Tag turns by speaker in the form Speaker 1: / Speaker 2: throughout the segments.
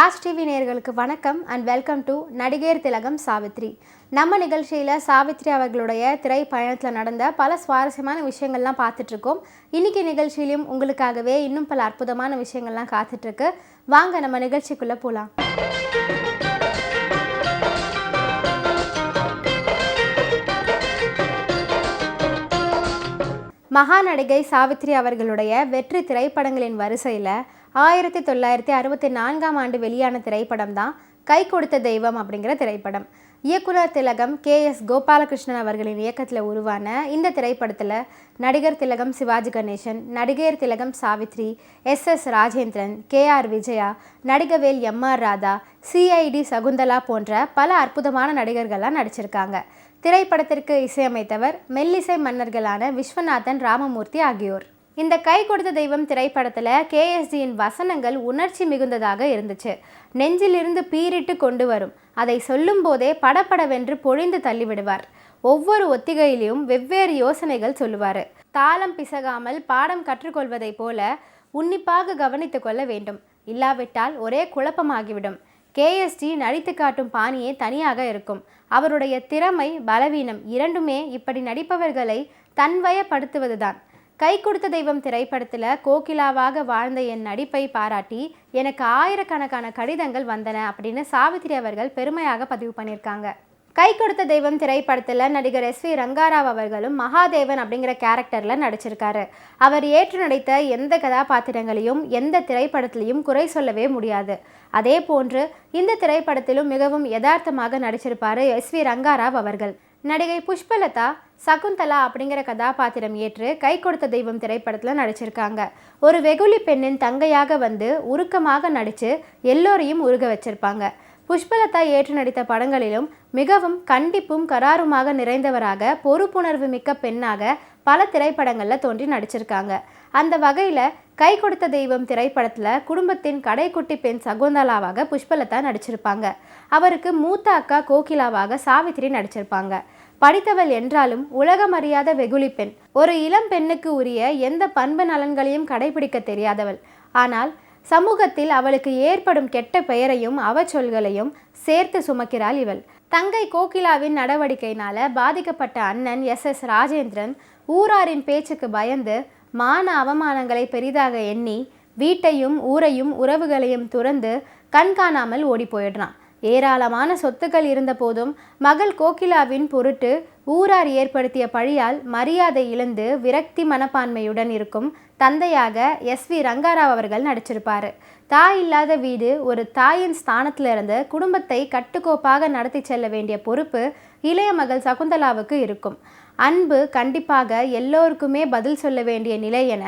Speaker 1: Raj TV நேயர்களுக்கு வணக்கம் and welcome to நடிகர் திலகம் சாவித்ரி. நம்ம நிகழ்ச்சியில் சாவித்ரி அவர்களுடைய திரைப்பயணத்தில் நடந்த பல சுவாரஸ்யமான விஷயங்கள்லாம் பார்த்துட்ருக்கோம். இன்றைக்கி நிகழ்ச்சியிலையும் உங்களுக்காகவே இன்னும் பல அற்புதமான விஷயங்கள்லாம் காத்துட்ருக்கு. வாங்க நம்ம நிகழ்ச்சிக்குள்ளே போகலாம். மகா நடிகை சாவித்ரி அவர்களுடைய வெற்றி திரைப்படங்களின் வரிசையில் 1964 வெளியான திரைப்படம் தான் கை கொடுத்த தெய்வம் அப்படிங்கிற திரைப்படம். இயக்குனர் திலகம் KS கோபாலகிருஷ்ணன் அவர்களின் இயக்கத்தில் உருவான இந்த திரைப்படத்தில் நடிகர் திலகம் சிவாஜி கணேசன், நடிகர் திலகம் Savitri, SS Rajendran, KR Vijaya, Nadigavel MR Radha, CID Shakuntala போன்ற பல அற்புதமான நடிகர்கள்லாம் நடிச்சிருக்காங்க. திரைப்படத்திற்கு இசையமைத்தவர் மெல்லிசை மன்னர்களான விஸ்வநாதன், ராமமூர்த்தி ஆகியோர். இந்த கை கொடுத்த தெய்வம் திரைப்படத்தில் KSGயின் வசனங்கள் உணர்ச்சி மிகுந்ததாக இருந்துச்சு. நெஞ்சிலிருந்து பீரிட்டு கொண்டு வரும். அதை சொல்லும் போதே படபடவென்று பொழிந்து தள்ளிவிடுவார். ஒவ்வொரு ஒத்திகையிலும் வெவ்வேறு யோசனைகள் சொல்லுவார். தாளம் பிசகாமல் பாடம் கற்றுக்கொள்வதை போல உன்னிப்பாக கவனித்து கொள்ள வேண்டும். இல்லாவிட்டால் ஒரே குழப்பமாகிவிடும். KSG நடித்து காட்டும் பாணியே தனியாக இருக்கும். அவருடைய திறமை, பலவீனம் இரண்டுமே இப்படி நடிப்பவர்களை தன்வயப்படுத்துவதுதான். கை கொடுத்த தெய்வம் திரைப்படத்தில் கோகிலாவாக வாழ்ந்த என் நடிப்பை பாராட்டி எனக்கு ஆயிரக்கணக்கான கடிதங்கள் வந்தன அப்படின்னு சாவித்ரி அவர்கள் பெருமையாக பதிவு பண்ணியிருக்காங்க. கை கொடுத்த தெய்வம் திரைப்படத்தில் நடிகர் SV ரங்காராவ் அவர்களும் மகாதேவன் அப்படிங்கிற கேரக்டரில் நடிச்சிருக்காரு. அவர் ஏற்று நடித்த எந்த கதாபாத்திரங்களையும் எந்த திரைப்படத்திலையும் குறை சொல்லவே முடியாது. அதே போன்று இந்த திரைப்படத்திலும் மிகவும் யதார்த்தமாக நடிச்சிருப்பார் SV ரங்காராவ் அவர்கள். நடிகை புஷ்பலதா சகுந்தலா அப்படிங்கிற கதாபாத்திரம் ஏற்று கை கொடுத்த தெய்வம் திரைப்படத்தில் நடிச்சிருக்காங்க. ஒரு வெகுளி பெண்ணின் தங்கையாக வந்து உருக்கமாக நடித்து எல்லோரையும் உருக வச்சிருப்பாங்க. புஷ்பலதா ஏற்று நடித்த படங்களிலும் மிகவும் கண்டிப்பும் கராருமாக நிறைந்தவராக பொறுப்புணர்வு மிக்க பெண்ணாக பல திரைப்படங்களில் தோன்றி நடிச்சிருக்காங்க. அந்த வகையில் கை கொடுத்த தெய்வம் திரைப்படத்தில் குடும்பத்தின் கடைக்குட்டி பெண் சகுந்தலாவாக புஷ்பலதா நடிச்சிருப்பாங்க. அவருக்கு மூத்த அக்கா கோகிலாவாக சாவித்ரி நடிச்சிருப்பாங்க. படித்தவள் என்றாலும் உலகம் அறியாத வெகுளி பெண். ஒரு இளம் பெண்ணுக்கு உரிய எந்த பண்பு நலன்களையும் கடைபிடிக்க தெரியாதவள். ஆனால் சமூகத்தில் அவளுக்கு ஏற்படும் கெட்ட பெயரையும் அவச்சொல்களையும் சேர்த்து சுமக்கிறாள் இவள். தங்கை கோகிலாவின் நடவடிக்கையினால பாதிக்கப்பட்ட அண்ணன் SS ராஜேந்திரன் ஊராரின் பேச்சுக்கு பயந்து மான அவமானங்களை பெரிதாக எண்ணி வீட்டையும் ஊரையும் உறவுகளையும் துறந்து கண்காணாமல் ஓடி போயிடுறான். ஏராளமான சொத்துக்கள் இருந்த போதும் மகள் கோகிலாவின் பொருட்டு ஊரார் ஏற்படுத்திய பழியால் மரியாதை இழந்து விரக்தி மனப்பான்மையுடன் இருக்கும் தந்தையாக SV ரங்காராவ் அவர்கள் நடிச்சிருப்பார். தாய் இல்லாத வீடு ஒரு தாயின் ஸ்தானத்திலிருந்து குடும்பத்தை கட்டுக்கோப்பாக நடத்தி செல்ல வேண்டிய பொறுப்பு இளைய மகள் சகுந்தலாவுக்கு இருக்கும். அன்பு கண்டிப்பாக எல்லோருக்குமே பதில் சொல்ல வேண்டிய நிலை என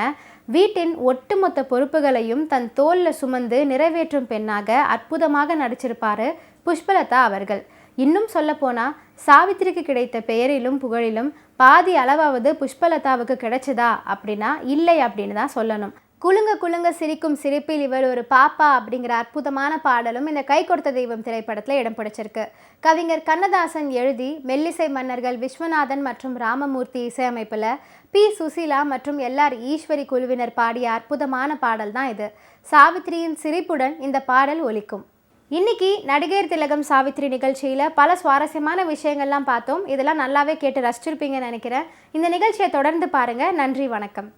Speaker 1: வீட்டின் ஒட்டுமொத்த பொறுப்புகளையும் தன் தோளில் சுமந்து நிறைவேற்றும் பெண்ணாக அற்புதமாக நடிச்சிருப்பார் புஷ்பலதா அவர்கள். இன்னும் சொல்லப்போனால் சாவித்திரிக்கு கிடைத்த பெயரிலும் புகழிலும் பாதி அளவாவது புஷ்பலதாவுக்கு கிடைச்சதா அப்படின்னா இல்லை அப்படின்னு தான் சொல்லணும். குலுங்க குலுங்க சிரிக்கும் சிரிப்பில் இவர் ஒரு பாப்பா அப்படிங்கிற அற்புதமான பாடலும் இந்த கை கொடுத்த தெய்வம் திரைப்படத்தில் இடம் பிடிச்சிருக்கு. கவிஞர் கண்ணதாசன் எழுதி மெல்லிசை மன்னர்கள் விஸ்வநாதன் மற்றும் ராமமூர்த்தி இசையமைப்பில் P சுசீலா மற்றும் LR ஈஸ்வரி குழுவினர் பாடிய அற்புதமான பாடல் தான் இது. சாவித்ரியின் சிரிப்புடன் இந்த பாடல் ஒலிக்கும். இன்னைக்கு நடிகர் திலகம் சாவித்ரி நிகழ்ச்சியில் பல சுவாரஸ்யமான விஷயங்கள்லாம் பார்த்தோம். இதெல்லாம் நல்லாவே கேட்டு ரசிச்சிருப்பீங்கன்னு நினைக்கிறேன். இந்த நிகழ்ச்சியை தொடர்ந்து பாருங்கள். நன்றி, வணக்கம்.